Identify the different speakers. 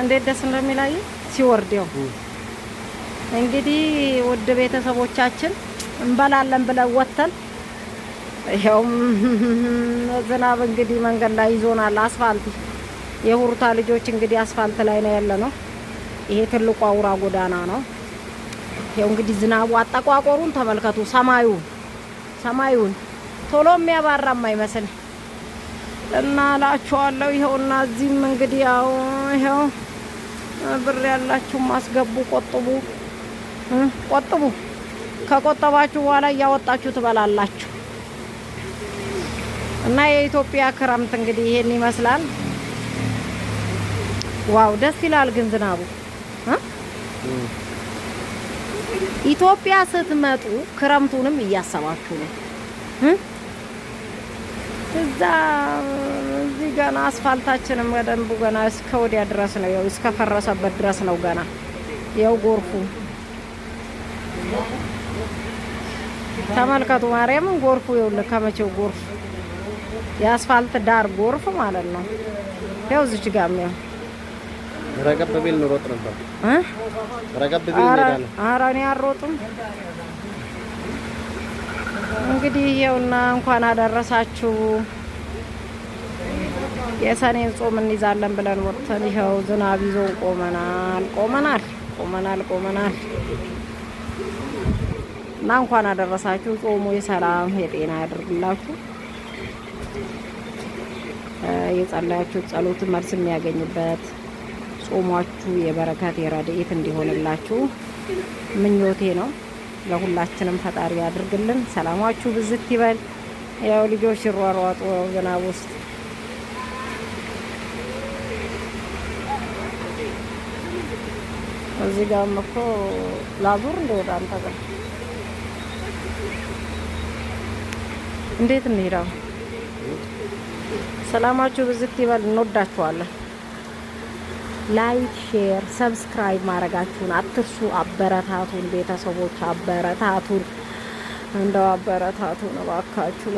Speaker 1: እንዴት ደስ እንደሚላይ ሲወርደው እንግዲህ ወደ ቤተሰቦቻችን እንበላለን ብለን ወተን ይሄው ዝናብ እንግዲህ መንገድ ላይ ይዞናል። አስፋልት የሁሩታ ልጆች እንግዲህ አስፋልት ላይ ነው ያለነው። ይሄ ትልቁ አውራ ጎዳና ነው። ይሄው እንግዲህ ዝናቡ አጠቋቆሩን ተመልከቱ። ሰማዩን ቶሎ የሚያባራ የማይመስል እና ላችኋለሁ። ይሄውና እዚህም እንግዲህ ያው ይሄው ብር ያላችሁ ማስገቡ፣ ቆጥቡ። ከቆጠባችሁ በኋላ እያወጣችሁ ትበላላችሁ። እና የኢትዮጵያ ክረምት እንግዲህ ይሄን ይመስላል። ዋው ደስ ይላል ግን ዝናቡ ኢትዮጵያ ስትመጡ ክረምቱንም እያሰባችሁ ነው። እዚህ ገና አስፋልታችንም በደንቡ ገና እስከ ወዲያ ድረስ ነው። ያው እስከ ፈረሰበት ድረስ ነው ገና። ያው ጎርፉ ተመልከቱ። ማርያምን ጎርፉ ይኸውልህ፣ ከመቼው ጎርፍ የአስፋልት ዳር ጎርፍ ማለት ነው። ያው እዚች ጋር ነው
Speaker 2: ረገብ ቢል ነው ሮጥ ነበር ረገብ ቢል ነው።
Speaker 1: ኧረ እኔ አልሮጥም። እንግዲህ ይኸውና እንኳን አደረሳችሁ። የሰኔን ጾም እንይዛለን ብለን ወጥተን ይኸው ዝናብ ይዞን ቆመናል። እና እንኳን አደረሳችሁ። ጾሙ የሰላም የጤና ያድርግላችሁ። የጸለያችሁ ጸሎት መልስ የሚያገኝበት ጾማችሁ የበረከት የረድኤት እንዲሆንላችሁ ምኞቴ ነው። ለሁላችንም ፈጣሪ ያድርግልን። ሰላማችሁ ብዝት ይበል። ያው ልጆች ሲሯሯጡ ዝናብ ውስጥ እዚህ ጋር እኮ ላዙር እንደወጣ አንተ ጋር እንዴት እንሄዳው? ሰላማችሁ ብዝት ይበል። እንወዳችኋለን። ላይክ፣ ሼር፣ ሰብስክራይብ ማድረጋችሁን አትርሱ። አበረታቱን ቤተሰቦች፣ አበረታቱን። እንደው አበረታቱን እባካችሁ።